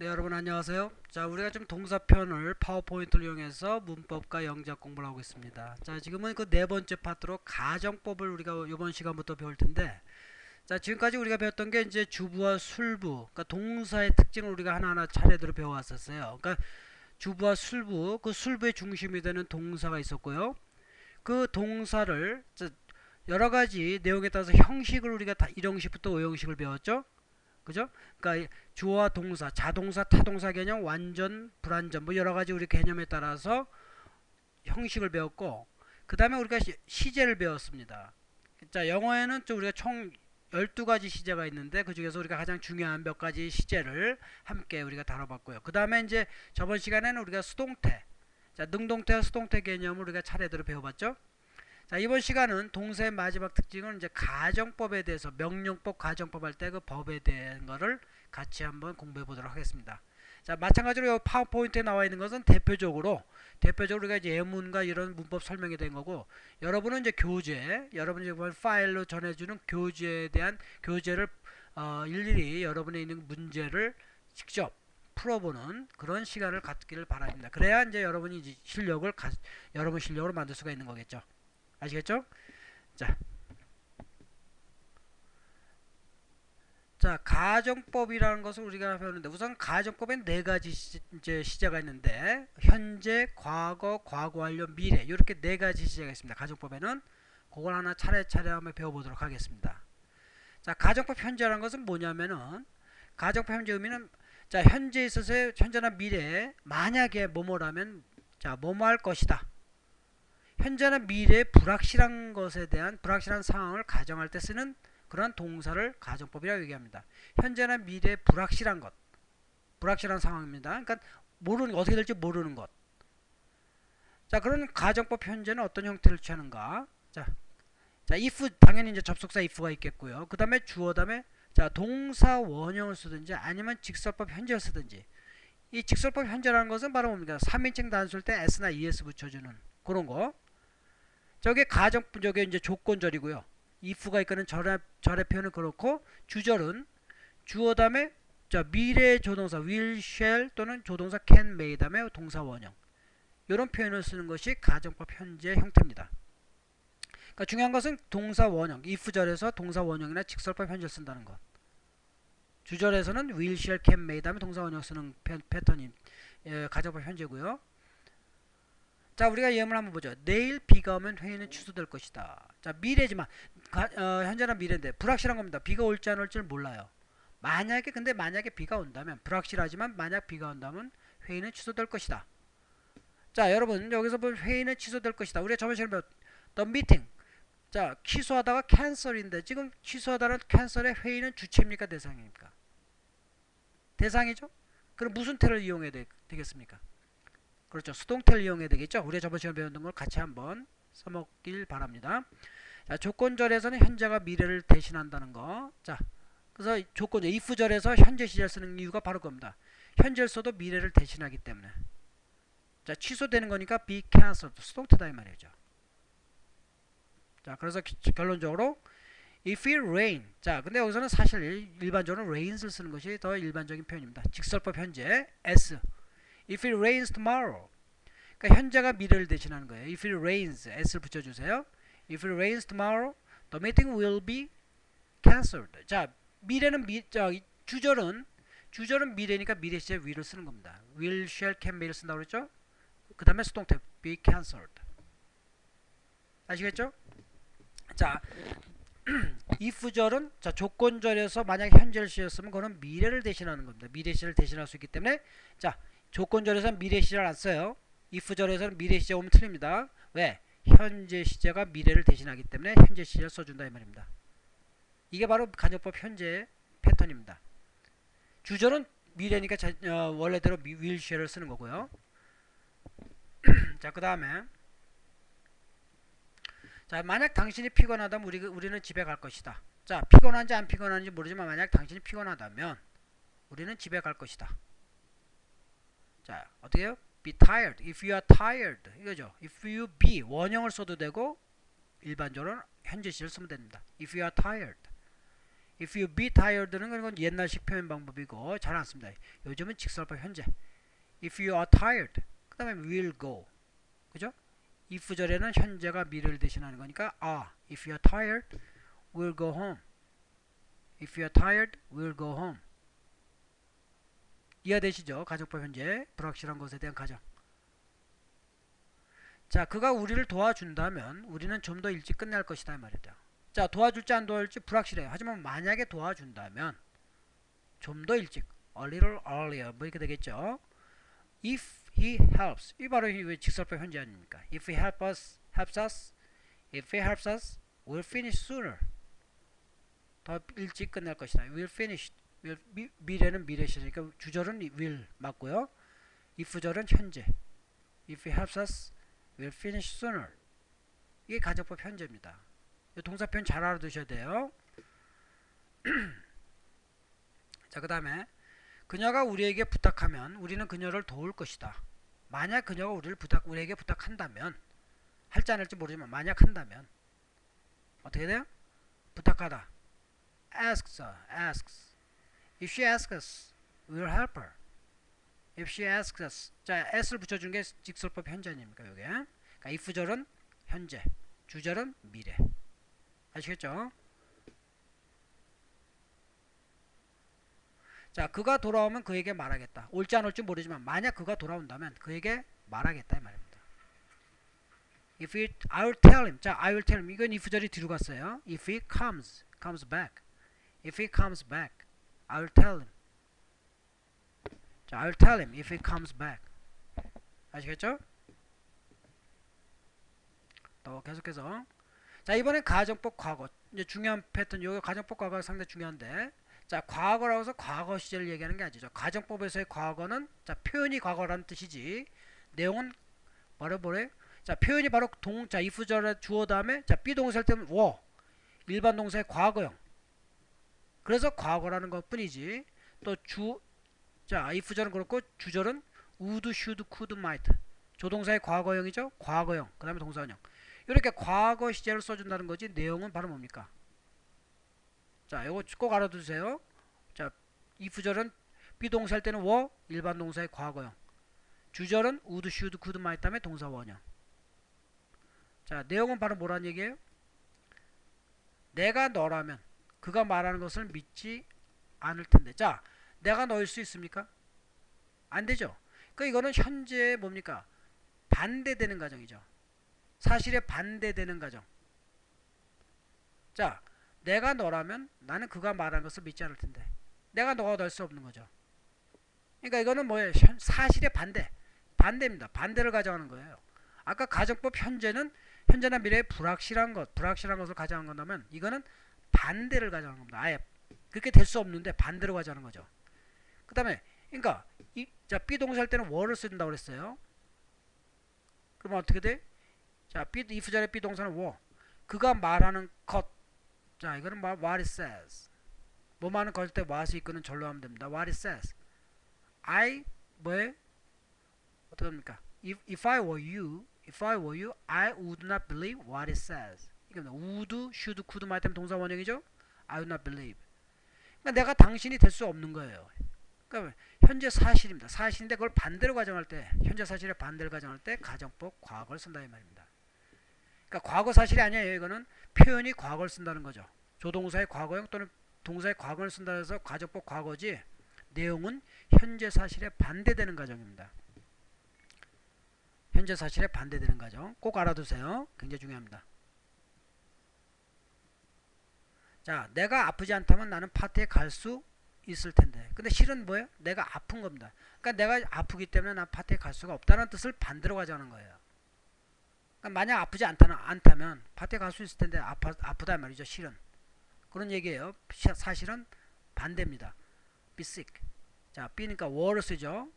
네, 여러분 안녕하세요. 자, 우리가 좀 동사편을 파워포인트를 이용해서 문법과 영작 공부를 하고 있습니다. 자, 지금은 그 네 번째 파트로 가정법을 우리가 이번 시간부터 배울 텐데, 자, 지금까지 우리가 배웠던 게 이제 주부와 술부, 그러니까 동사의 특징을 우리가 하나하나 차례대로 배워왔었어요. 그러니까 주부와 술부, 그 술부의 중심이 되는 동사가 있었고요. 그 동사를 여러 가지 내용에 따라서 형식을 우리가 다 1형식부터 5형식을 배웠죠. 그죠? 그러니까 주어와 동사, 자동사, 타동사 개념, 완전, 불완전 뭐 여러 가지 우리 개념에 따라서 형식을 배웠고, 그 다음에 우리가 시제를 배웠습니다. 자, 영어에는 좀 우리가 총 12가지 시제가 있는데 그 중에서 우리가 가장 중요한 몇 가지 시제를 함께 우리가 다뤄봤고요. 그 다음에 이제 저번 시간에는 우리가 수동태, 자, 능동태와 수동태 개념을 우리가 차례대로 배워봤죠. 자, 이번 시간은 동사의 마지막 특징은 이제 가정법에 대해서 명령법, 가정법 할 때 그 법에 대한 거를 같이 한번 공부해 보도록 하겠습니다. 자, 마찬가지로 이 파워포인트에 나와 있는 것은 대표적으로 우리가 이제 예문과 이런 문법 설명이 된 거고, 여러분은 이제 교재, 여러분이 이제 파일로 전해주는 교재에 대한 교재를 일일이 여러분의 있는 문제를 직접 풀어보는 그런 시간을 갖기를 바랍니다. 그래야 이제 여러분이 이제 여러분 실력을 만들 수가 있는 거겠죠. 아시겠죠? 자, 가정법이라는 것을 우리가 배우는데 우선 가정법엔 네 가지 이제 시제가 있는데 현재, 과거, 과거 완료, 미래 이렇게 네 가지 시제가 있습니다. 가정법에는 그걸 하나 차례차례 한번 배워보도록 하겠습니다. 자, 가정법 현재라는 것은 뭐냐면은 가정법 현재 의미는 자, 현재에 있어서의 현재나 미래에 만약에 뭐뭐라면 자, 뭐뭐 할 것이다. 현재나 미래의 불확실한 것에 대한 불확실한 상황을 가정할 때 쓰는 그런 동사를 가정법이라고 얘기합니다. 현재나 미래의 불확실한 것, 불확실한 상황입니다. 그러니까 모르는 어떻게 될지 모르는 것. 자, 그런 가정법 현재는 어떤 형태를 취하는가? 자, if 당연히 이제 접속사 if가 있겠고요. 그 다음에 주어 다음에 자, 동사 원형을 쓰든지 아니면 직설법 현재를 쓰든지. 이 직설법 현재라는 것은 바로 뭡니까? 3인칭 단수일 때 s나 es 붙여주는 그런 거. 저게 저게 이제 조건절이고요. if가 있거는 절의 표현은 그렇고, 주절은 주어 다음에 자, 미래의 조동사 will, shall 또는 조동사 can, may 다음에 동사 원형. 이런 표현을 쓰는 것이 가정법 현재 형태입니다. 그러니까 중요한 것은 동사 원형, if절에서 동사 원형이나 직설법 현재를 쓴다는 것. 주절에서는 will, shall, can, may 다음에 동사 원형 쓰는 패턴이 가정법 현재고요. 자, 우리가 예문을 한번 보죠. 내일 비가 오면 회의는 취소될 것이다. 자, 미래지만 현재나 미래인데 불확실한 겁니다. 비가 올지 안 올지를 몰라요. 만약에 비가 온다면, 불확실하지만 만약 비가 온다면 회의는 취소될 것이다. 자, 여러분 여기서 보면 회의는 취소될 것이다. 우리가 저번 시간에 배웠 the meeting. 자, 취소하다가 캔슬인데 지금 취소하다는 캔슬의 회의는 주체입니까 대상입니까? 대상이죠. 그럼 무슨 태를 이용해야 되겠습니까? 그렇죠. 수동태를 이용해야 되겠죠. 우리가 저번 시간에 배웠던 걸 같이 한번 써먹길 바랍니다. 자, 조건절에서는 현재가 미래를 대신한다는 거. 자, 그래서 조건절 if절에서 현재 시제를 쓰는 이유가 바로 그겁니다. 현재를 써도 미래를 대신하기 때문에. 자, 취소되는 거니까 be cancelled 수동태다 이 말이죠. 자, 그래서 결론적으로 if it rain. 자, 근데 여기서는 사실 일반적으로 rains를 쓰는 것이 더 일반적인 표현입니다. 직설법 현재 s. If it rains tomorrow. 그러니까 현재가 미래를 대신하는 거예요. If it rains, s를 붙여주세요. If it rains tomorrow, the meeting will be cancelled. 자, 미래는 주절은 미래니까 미래 시제 will을 쓰는 겁니다. will, shall, can, may를 쓴다고 그랬죠? 그 다음에 수동태 be cancelled. 아시겠죠? 자, if절은 자, 조건절에서 만약 현재를 쓰였으면 그거는 미래를 대신하는 겁니다. 미래 시제를 대신할 수 있기 때문에 자, 조건절에서는 미래 시제를 안 써요. if절에서는 미래 시제 오면 틀립니다. 왜? 현재 시제가 미래를 대신하기 때문에 현재 시제를 써준다 이 말입니다. 이게 바로 간접법 현재 패턴입니다. 주절은 미래니까 원래대로 will shall을 쓰는 거고요. 자, 그 다음에 자, 만약 당신이 피곤하다면 우리는 집에 갈 것이다. 자, 피곤한지 안 피곤한지 모르지만 만약 당신이 피곤하다면 우리는 집에 갈 것이다. 자, 어떻게 해요? be tired. if you are tired. 이거죠. if you be 원형을 써도 되고 일반적으로는 현재 시를 쓰면 됩니다. if you are tired. If you be tired는 건 옛날식 표현 방법이고 잘 안 씁니다. 요즘은 직설법 현재. If you are tired, 그 다음에 will go. 그죠? if 절에는 현재가 미래를 대신하는 거니까 if you are tired, we'll go home. If you are tired, we'll go home. 이해되시죠? 가정법 현재 불확실한 것에 대한 가정. 자, 그가 우리를 도와준다면 우리는 좀 더 일찍 끝날 것이다 이 말이다. 자, 도와줄지 안 도와줄지 불확실해요. 하지만 만약에 도와준다면 좀 더 일찍, a little earlier 뭐 이렇게 되겠죠. If he helps, 이 바로 직설법 현재 아닙니까? If he helps us, if he helps us, we'll finish sooner. 더 일찍 끝날 것이다. We'll finish. 미래는 미래 시제니까 주절은 will 맞고요. if절은 현재. If he helps us, we'll finish sooner. 이게 가정법 현재입니다. 동사표현 잘 알아두셔야 돼요. 자, 그 다음에 그녀가 우리에게 부탁하면 우리는 그녀를 도울 것이다. 만약 그녀가 우리에게 부탁한다면, 할지 안 할지 모르지만 만약 한다면 어떻게 돼요? 부탁하다. asks. If she asks us, we'll help her. If she asks us. 자, s를 붙여준 게 직설법 현재 아닙니까? 요게. 그러니까 if절은 현재, 주절은 미래. 아시겠죠? 자, 그가 돌아오면 그에게 말하겠다. 올지 안 올지 모르지만 만약 그가 돌아온다면 그에게 말하겠다 이 말입니다. I'll tell him. 자, I will tell him. 이건 if절이 뒤로 갔어요. If he comes back. If he comes back, I'll tell him. 자, I'll tell him if he comes back. 아시겠죠? 또 계속해서. 자, 이번엔 가정법 과거. 이제 중요한 패턴. 여기 가정법 과거가 상당히 중요한데. 자, 과거라고 해서 과거 시제를 얘기하는 게 아니죠. 가정법에서의 과거는 자, 표현이 과거라는 뜻이지. 내용은 뭐래? 자, 표현이 바로 자, if절에 주어 다음에 자, 비동사일 때는 were. 일반 동사의 과거형. 그래서 과거라는 것뿐이지. 또 자, if절은 그렇고 주절은 would, should, could, might. 조동사의 과거형이죠. 과거형. 그 다음에 동사원형. 이렇게 과거 시제를 써준다는 거지. 내용은 바로 뭡니까? 자, 이거 꼭 알아두세요. 자, if절은 비동사일 때는 were, 일반 동사의 과거형. 주절은 would, should, could, might 다음에 동사 원형. 자, 내용은 바로 뭐란 얘기예요? 내가 너라면 그가 말하는 것을 믿지 않을 텐데. 자, 내가 너일 수 있습니까? 안 되죠. 그러니까 이거는 현재 뭡니까? 반대되는 가정이죠. 사실에 반대되는 가정. 자, 내가 너라면 나는 그가 말하는 것을 믿지 않을 텐데. 내가 너가 될 수 없는 거죠. 그러니까 이거는 뭐예요? 사실의 반대입니다. 반대를 가정하는 거예요. 아까 가정법 현재나 미래의 불확실한 것을 가정한 건다면 이거는 반대를 가정하는 겁니다. 아예 그렇게 될 수 없는데 반대로 가정하는 거죠. 그 다음에 그러니까 자, 비동사일 때는 were를 쓴다고 그랬어요. 그러면 어떻게 돼? 자, if절의 비동사는 were. 그가 말하는 것. 자, 이거는 what it says. 뭐 말하는 것일 때 what이 이끄는 절로 하면 됩니다. what it says. 어떻게 합니까? If I were you, I would not believe what it says. 이게 would, should, could 말 때문에 동사 원형이죠. I would not believe. 그러니까 내가 당신이 될 수 없는 거예요. 그러니까 현재 사실입니다. 사실인데 그걸 반대로 가정할 때, 현재 사실의 반대를 가정할 때 가정법 과거를 쓴다 이 말입니다. 그러니까 과거 사실이 아니에요. 이거는 표현이 과거를 쓴다는 거죠. 조동사의 과거형 또는 동사의 과거를 쓴다 해서 가정법 과거지. 내용은 현재 사실에 반대되는 가정입니다. 현재 사실에 반대되는 가정. 꼭 알아두세요. 굉장히 중요합니다. 자, 내가 아프지 않다면 나는 파티에 갈 수 있을 텐데. 근데 실은 뭐예요? 내가 아픈 겁니다. 그러니까 내가 아프기 때문에 난 파티에 갈 수가 없다는 뜻을 반대로 가져가는 거예요. 그러니까 만약 아프지 않다면 파티에 갈 수 있을 텐데 아프다 말이죠. 실은. 그런 얘기예요. 사실은 반대입니다. be sick. 자, be니까 were를 쓰죠.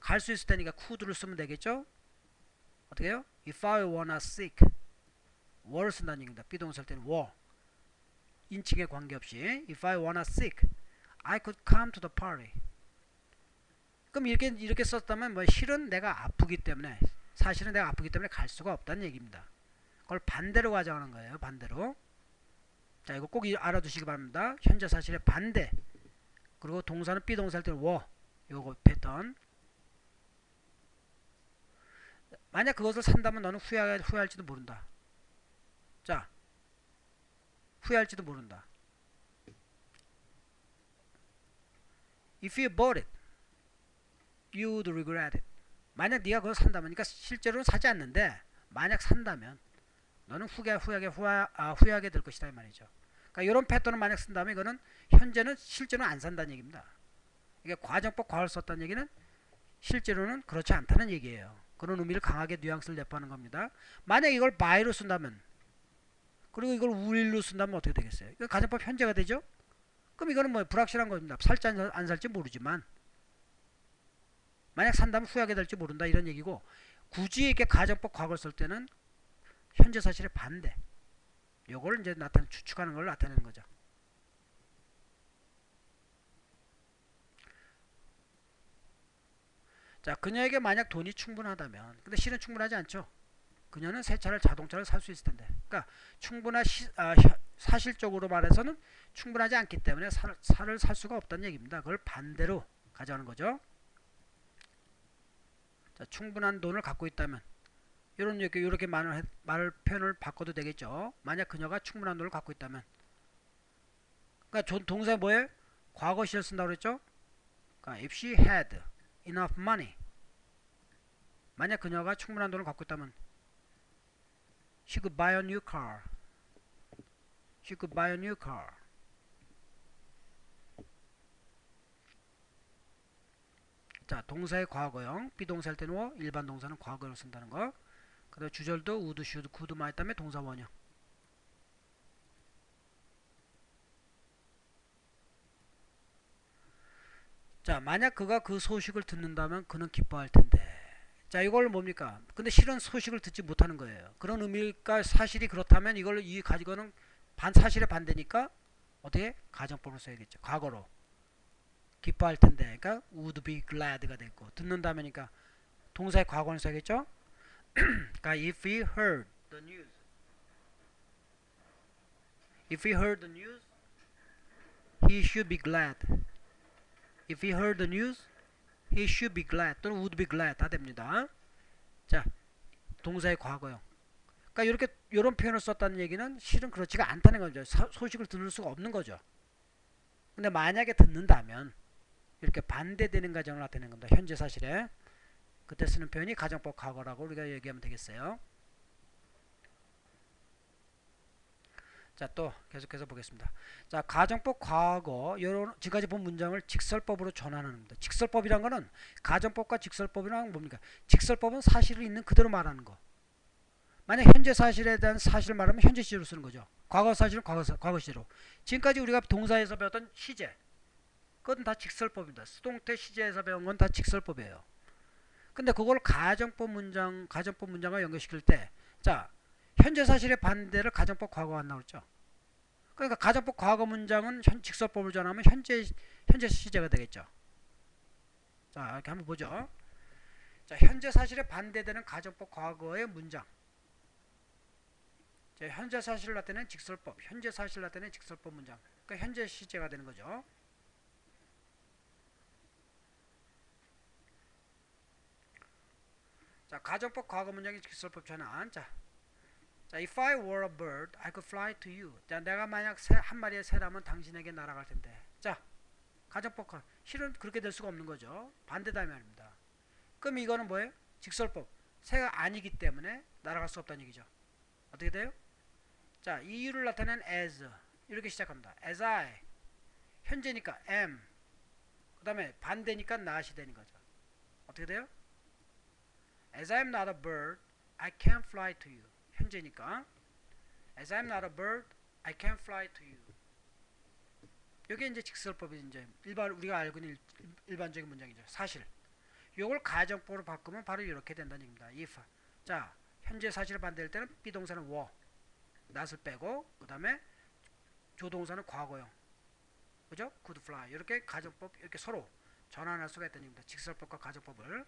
갈 수 있을 테니까 could를 쓰면 되겠죠. 어떻게 해요? If I were not sick. were를 쓴다는 얘기입니다. 비동사일 때는 were. 인칭에 관계없이 If I were not sick, I could come to the party. 그럼 이렇게 썼다면 뭐 실은 내가 아프기 때문에 사실은 내가 아프기 때문에 갈 수가 없다는 얘기입니다. 그걸 반대로 가정하는 거예요. 반대로. 자, 이거 꼭 알아두시기 바랍니다. 현재 사실의 반대. 그리고 동사는 비동사 할 때는 워. 요거 패턴. 만약 그것을 산다면 너는 후회할지도 모른다. 자, 후회할지도 모른다. If you bought it, you would regret it. 만약 네가 그걸 산다면, 그러니까 실제로는 사지 않는데 만약 산다면 너는 후회하게 될 것이다 이 말이죠. 그러니까 이런 패턴을 만약 쓴다면 이거는 현재는 실제로는 안 산다는 얘기입니다. 이게 과정법 과거를 썼다는 얘기는 실제로는 그렇지 않다는 얘기예요. 그런 의미를 강하게 뉘앙스를 내포하는 겁니다. 만약 이걸 by로 쓴다면, 그리고 이걸 will로 쓴다면 어떻게 되겠어요? 이거 가정법 현재가 되죠? 그럼 이거는 뭐 불확실한 겁니다. 살지 안 살지 모르지만 만약 산다면 후회하게 될지 모른다 이런 얘기고, 굳이 이렇게 가정법 과거를 쓸 때는 현재 사실의 반대, 요걸 이제 추측하는 걸 나타내는 거죠. 자, 그녀에게 만약 돈이 충분하다면, 근데 실은 충분하지 않죠. 그녀는 새 자동차를 살 수 있을 텐데. 그러니까 사실적으로 말해서는 충분하지 않기 때문에 차를 살 수가 없다는 얘기입니다. 그걸 반대로 가져가는 거죠. 자, 충분한 돈을 갖고 있다면, 이렇게 말 표현을 바꿔도 되겠죠. 만약 그녀가 충분한 돈을 갖고 있다면, 그러니까 동사 뭐예요? 과거 시를 쓴다고 그랬죠. 그러니까 if she had enough money, 만약 그녀가 충분한 돈을 갖고 있다면 she could buy a new car. She could buy a new car. 자, 동사의 과거형, 비동사 할 때는 워, 일반 동사는 과거형을 쓴다는 거. 그 다음에 주절도 would, should, could 많이 있다면 동사 원형. 자, 만약 그가 그 소식을 듣는다면 그는 기뻐할 텐데. 자, 이걸 뭡니까? 근데 실은 소식을 듣지 못하는 거예요. 그런 의미가 사실이 그렇다면 이걸 가지고는 사실의 반대니까 어떻게? 가정법을 써야겠죠. 과거로. 기뻐할 텐데. 그러니까 would be glad가 됐고, 듣는다면이니까 동사의 과거를 써야겠죠. 그러니까 if he heard the news. If he heard the news, he should be glad. If he heard the news, he should be glad 또는 would be glad 다 됩니다. 자, 동사의 과거형. 그러니까 이렇게 이런 표현을 썼다는 얘기는 실은 그렇지가 않다는 거죠. 소식을 들을 수가 없는 거죠. 근데 만약에 듣는다면 이렇게 반대되는 가정을 나타내는 겁니다. 현재 사실에. 그때 쓰는 표현이 가정법 과거라고 우리가 얘기하면 되겠어요. 자, 또 계속해서 보겠습니다. 자, 가정법 과거, 지금까지 본 문장을 직설법으로 전환하는 겁니다. 직설법이란 거는 가정법과 직설법이란 뭡니까? 직설법은 사실을 있는 그대로 말하는 거. 만약 현재 사실에 대한 사실을 말하면 현재 시제로 쓰는 거죠. 과거 사실은 과거 시제로. 지금까지 우리가 동사에서 배웠던 시제, 그건 다 직설법입니다. 수동태 시제에서 배운 건 다 직설법이에요. 근데 그걸 가정법 문장과 연결시킬 때, 자, 현재 사실의 반대를 가정법 과거가 나오죠. 그러니까 가정법 과거 문장은 직설법을 전하면 현재 시제가 되겠죠. 자, 이렇게 한번 보죠. 자, 현재 사실에 반대되는 가정법 과거의 문장. 자, 현재 사실을 나타내는 직설법, 현재 사실을 나타내는 직설법 문장. 그러니까 현재 시제가 되는 거죠. 자, 가정법 과거 문장의 직설법 전환. 자, if I were a bird, I could fly to you. 자, 내가 만약 한 마리의 새라면 당신에게 날아갈 텐데. 자, 가정법 실은 그렇게 될 수가 없는 거죠. 반대다 말입니다. 그럼 이거는 뭐예요? 직설법. 새가 아니기 때문에 날아갈 수 없다는 얘기죠. 어떻게 돼요? 자, 이유를 나타내는 as 이렇게 시작합니다. as I 현재니까 am, 그 다음에 반대니까 not이 되는 거죠. 어떻게 돼요? As I am not a bird, I can't fly to you. 현재니까 As I am not a bird, I can't fly to you. 이게 이제 직설법이 이제 우리가 알고 있는 일반적인 문장이죠. 사실. 이걸 가정법으로 바꾸면 바로 이렇게 된다는 얘기입니다. if. 자, 현재 사실을 반대할 때는 비동사는 were, not을 빼고, 그 다음에 조동사는 과거형. 그죠? could fly. 이렇게 가정법 이렇게 서로 전환할 수가 있다는 얘기입니다. 직설법과 가정법을.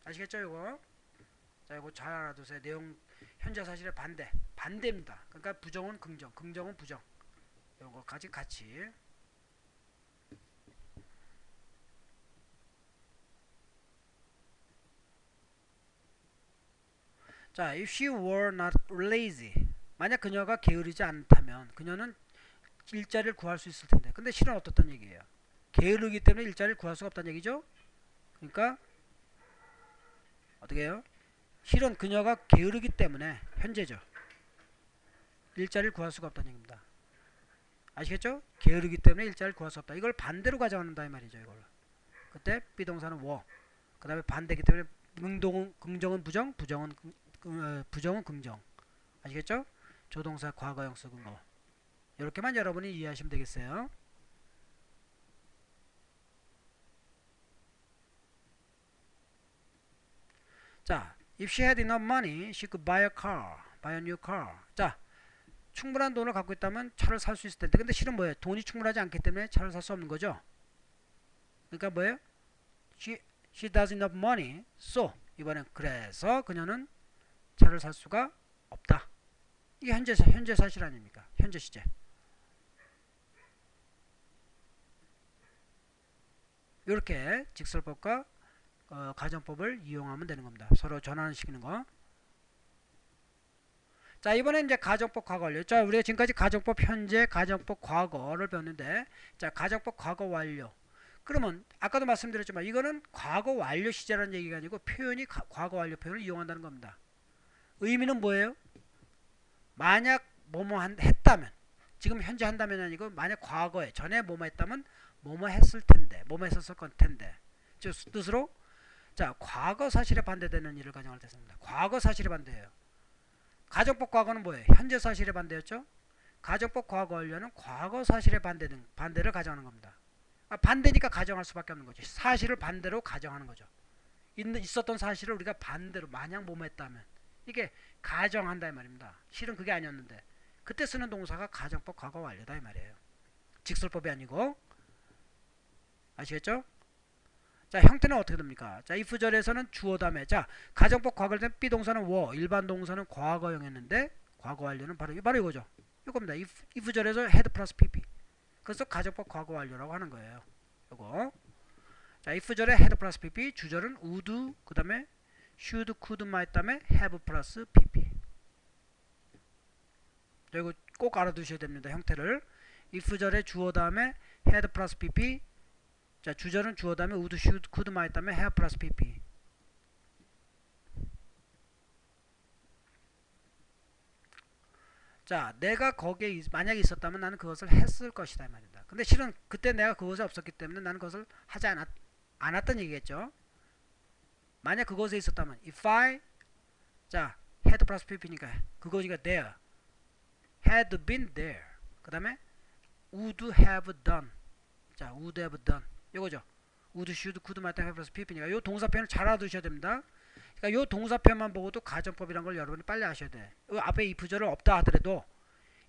아시겠죠, 이거? 자, 이거 잘 알아두세요. 내용 현재 사실의 반대입니다. 그러니까 부정은 긍정, 긍정은 부정. 이거까지 같이. 자, if she were not lazy. 만약 그녀가 게으르지 않다면 그녀는 일자리를 구할 수 있을 텐데. 근데 실은 어떻단 얘기예요? 게으르기 때문에 일자리를 구할 수가 없다는 얘기죠. 그러니까 어떻게 해요? 실은 그녀가 게으르기 때문에 현재죠. 일자리를 구할 수가 없다는 얘기입니다. 아시겠죠? 게으르기 때문에 일자리를 구할 수 없다. 이걸 반대로 가져간다 이 말이죠. 이걸. 그때 비동사는 were. 그 다음에 반대기 때문에 긍정은 부정, 부정은 긍정. 아시겠죠? 조동사 과거형 쓰는 거. 이렇게만 여러분이 이해하시면 되겠어요. 자, if she had enough money, she could buy a new car. 자, 충분한 돈을 갖고 있다면 차를 살 수 있을 텐데, 근데 실은 뭐예요? 돈이 충분하지 않기 때문에 차를 살 수 없는 거죠. 그러니까 뭐예요? She does enough money, so 이번엔 그래서 그녀는 차를 살 수가 없다. 이게 현재 사실 아닙니까? 현재 시제. 이렇게 직설법과 가정법을 이용하면 되는 겁니다. 서로 전환시키는 거. 자, 이번엔 이제 가정법 과거 완료. 자, 우리가 지금까지 가정법 현재, 가정법 과거를 배웠는데, 자, 가정법 과거 완료. 그러면 아까도 말씀드렸지만 이거는 과거 완료 시제라는 얘기가 아니고 표현이 과거 완료 표현을 이용한다는 겁니다. 의미는 뭐예요? 만약 뭐뭐 했다면, 지금 현재 한다면 아니고 만약 과거에 전에 뭐뭐 했다면 뭐뭐 했을 텐데, 뭐뭐 했었을 건 텐데. 즉 뜻으로 자, 과거 사실에 반대되는 일을 가정할 때 씁니다. 과거 사실에 반대예요. 가정법 과거는 뭐예요? 현재 사실에 반대였죠? 가정법 과거 완료는 과거 사실에 반대를 가정하는 겁니다. 반대니까 가정할 수밖에 없는 거죠. 사실을 반대로 가정하는 거죠. 있었던 사실을 우리가 반대로 마냥 뭐뭐 했다면 이게 가정한다 이 말입니다. 실은 그게 아니었는데 그때 쓰는 동사가 가정법 과거 완료다 이 말이에요. 직설법이 아니고. 아시겠죠? 자, 형태는 어떻게 됩니까? 자, if절에서는 주어 다음에 자, 가정법 과거일 때 비동사는 were, 일반 동사는 과거형이었는데 과거 완료는 바로 이거죠. 이겁니다. if절에서 had 플러스 pp. 그래서 가정법 과거 완료라고 하는 거예요. 요거. 자, if절에 had 플러스 pp, 주절은 would, 그 다음에 should, could, might 다음에 have 플러스 pp. 이거 꼭 알아두셔야 됩니다. 형태를. if절에 주어 다음에 had 플러스 pp. 자, 주절은 주어 다음에 would, should, could, might 다음에 have 플러스 pp. 자, 내가 거기에 만약에 있었다면 나는 그것을 했을 것이다 이 말입니다. 근데 실은 그때 내가 그것에 없었기 때문에 나는 그것을 하지 않았던 얘기겠죠. 만약 그것에 있었다면 if I 자, had 플러스 pp니까 그것이가 there had been there. 그 다음에 would have done. 자, would have done. 이거죠. would, should, could, might, have 플러스 pp니까 이 동사표현을 잘 알아두셔야 됩니다. 그러니까 이 동사표만 보고도 가정법이란 걸 여러분이 빨리 아셔야 돼. 이 앞에 if절을 없다 하더라도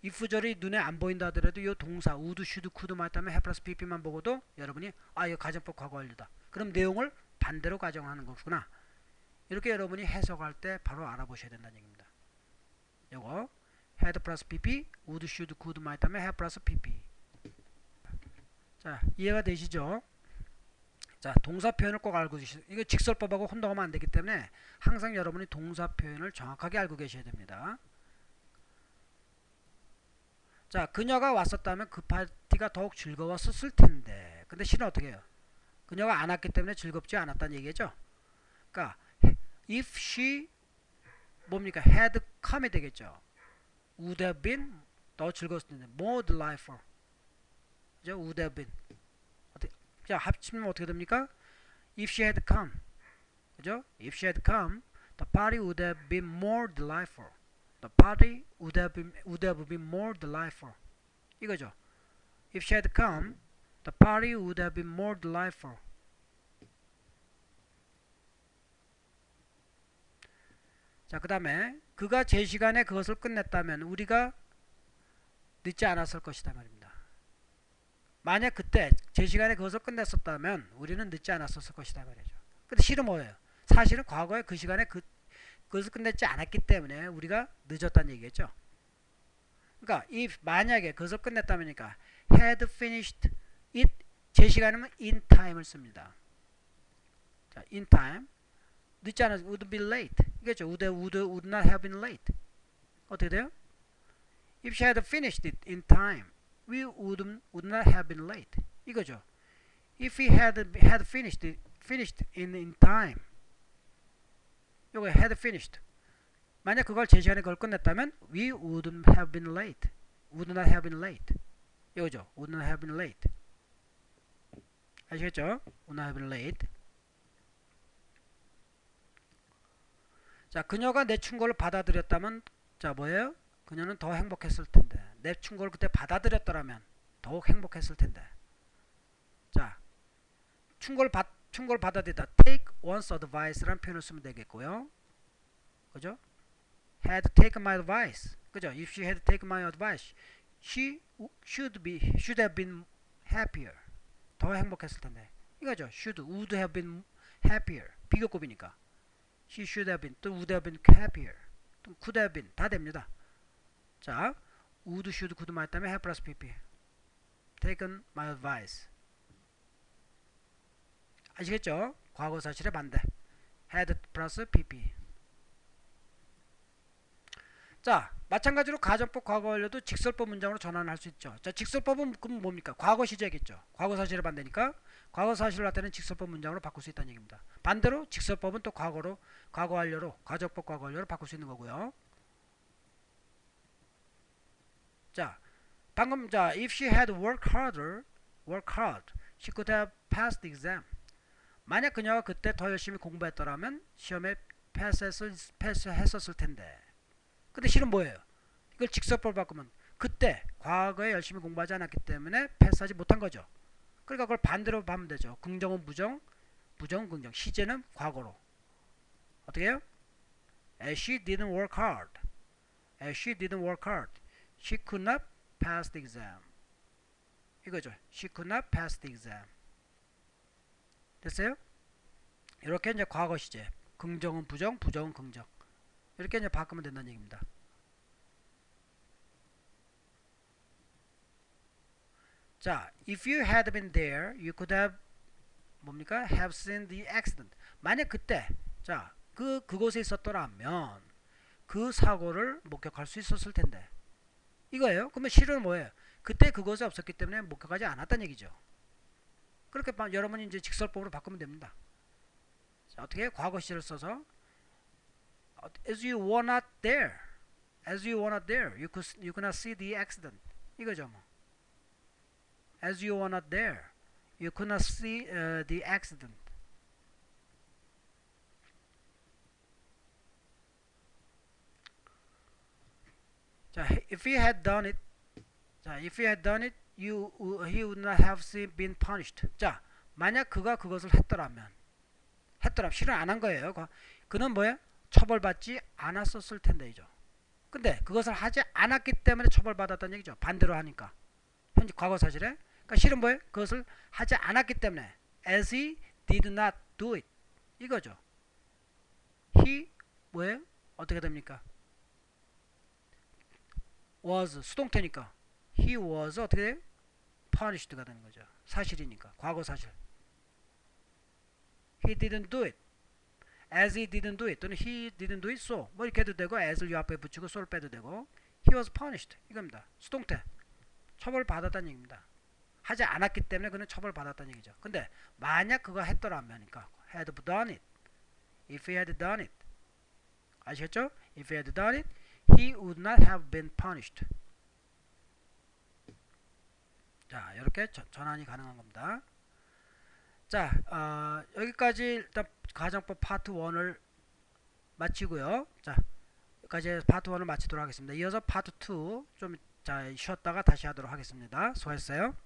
if절이 눈에 안 보인다 하더라도 이 동사 would, should, could, might 하면 have 플러스 pp만 보고도 여러분이 이거 가정법 과거 완료다. 그럼 내용을 반대로 가정하는 거구나. 이렇게 여러분이 해석할 때 바로 알아보셔야 된다는 얘기입니다. 요거 had 플러스 pp, would, should, could, might 하면 have 플러스 pp. 자, 이해가 되시죠? 자, 동사 표현을 꼭 알고 계시죠. 이거 직설법하고 혼동하면 안 되기 때문에 항상 여러분이 동사 표현을 정확하게 알고 계셔야 됩니다. 자, 그녀가 왔었다면 그 파티가 더욱 즐거웠을 텐데. 근데 실은 어떻게 해요? 그녀가 안 왔기 때문에 즐겁지 않았다는 얘기죠. 그러니까 if she 뭡니까? had come이 되겠죠. would have been 더 즐거웠을 텐데. more delightful. 그죠? would have been. 자, 합치면 어떻게 됩니까? If she had come, 그죠? If she had come, the party would have been more delightful. The party would have been more delightful. 이거죠. If she had come, the party would have been more delightful. 자, 그 다음에 그가 제 시간에 그것을 끝냈다면 우리가 늦지 않았을 것이다 말입니다. 만약 그때 제 시간에 그것을 끝냈었다면 우리는 늦지 않았었을 것이다 말이죠. 근데 실은 뭐예요? 사실은 과거에 그 시간에 그 그것을 끝냈지 않았기 때문에 우리가 늦었다는 얘기겠죠. 그러니까 if 만약에 그것을 끝냈다면니까 had finished it 제 시간이면 in time을 씁니다. 자, in time 늦지 않아서 would be late 이겠죠. would not have been late. 어떻게 돼요? If she had finished it in time, we would not have been late. 이거죠. If he had finished in time, 요거 had finished. 만약 그걸 제 시간에 그걸 끝냈다면, we wouldn't have been late. Would not have been late. 이거죠. Would not have been late. 아시겠죠? Would not have been late. 자, 그녀가 내 충고를 받아들였다면, 자, 뭐예요? 그녀는 더 행복했을 텐데. 내 충고를 그때 받아들였더라면 더욱 행복했을 텐데. 자, 충고를 받아들이다. Take one's advice라는 표현을 쓰면 되겠고요. 그죠? Had taken my advice. 그죠? If she had taken my advice, she should have been happier. 더 행복했을 텐데. 이거죠. would have been happier. 비교급이니까. She should have been, 또 would have been happier. 또 could have been. 다 됩니다. 자, would, should, could 말했다면 have plus pp. Taken my advice. 아시겠죠? 과거 사실의 반대. had plus pp. 자, 마찬가지로 가정법 과거 완료도 직설법 문장으로 전환할 수 있죠. 자, 직설법은 그럼 뭡니까? 과거 시제겠죠. 과거 사실의 반대니까 과거 사실을 나타내는 직설법 문장으로 바꿀 수 있다는 얘기입니다. 반대로 직설법은 또 과거 완료로 가정법 과거 완료로 바꿀 수 있는 거고요. 자, 방금 자, if she had worked hard, she could have passed the exam. 만약 그녀가 그때 더 열심히 공부했더라면 시험에 패스했었을 텐데. 근데 실은 뭐예요? 이걸 직설법을 바꾸면 그때 과거에 열심히 공부하지 않았기 때문에 패스하지 못한 거죠. 그러니까 그걸 반대로 하면 되죠. 긍정은 부정, 부정은 긍정. 시제는 과거로. 어떻게 해요? As she didn't work hard. As she didn't work hard. She could not pass the exam. 이거죠. She could not pass the exam. 됐어요? 이렇게 이제 과거 시제. 긍정은 부정, 부정은 긍정. 이렇게 이제 바꾸면 된다는 얘기입니다. 자, if you had been there, you could have 뭡니까? Have seen the accident. 만약 그때, 자, 그곳에 있었더라면 그 사고를 목격할 수 있었을 텐데. 이거예요. 그러면 실은 뭐예요? 그때 그곳에 없었기 때문에 목격하지 않았다는 얘기죠. 그렇게 여러분이 이제 직설법으로 바꾸면 됩니다. 자, 어떻게 해요? 과거 시제를 써서 as you were not there, you could not see the accident. 이거죠, 뭐. As you were not there, you could not see the accident. 자, if you had done it, he would not have been punished. 자, 만약 그가 그것을 했더라면 실은 안 한 거예요. 그는 뭐야? 처벌받지 않았었을 텐데이죠. 근데 그것을 하지 않았기 때문에 처벌받았다는 얘기죠. 반대로 하니까. 현재 과거 사실에. 그러니까 실은 뭐예요? 그것을 하지 않았기 때문에 as he did not do it. 이거죠. he 뭐예요? 어떻게 됩니까? was 수동태니까 he was 어떻게 돼요? punished가 되는 거죠. 사실이니까. 과거 사실. he didn't do it. as he didn't do it 또는 he didn't do it so 뭐 이렇게 해도 되고 as를 요 앞에 붙이고 so를 빼도 되고 he was punished 이겁니다. 수동태. 처벌받았다는 얘기입니다. 하지 않았기 때문에 그는 처벌받았다는 얘기죠. 근데 만약 그거 했더라면 그러니까 had done it. if he had done it. 아시겠죠? if he had done it he would not have been punished. 자, 이렇게 전환이 가능한 겁니다. 자, 여기까지 일단 가정법 파트 1을 마치고요. 자, 여기까지 파트 1을 마치도록 하겠습니다. 이어서 파트 2 좀 쉬었다가 다시 하도록 하겠습니다. 수고하셨어요.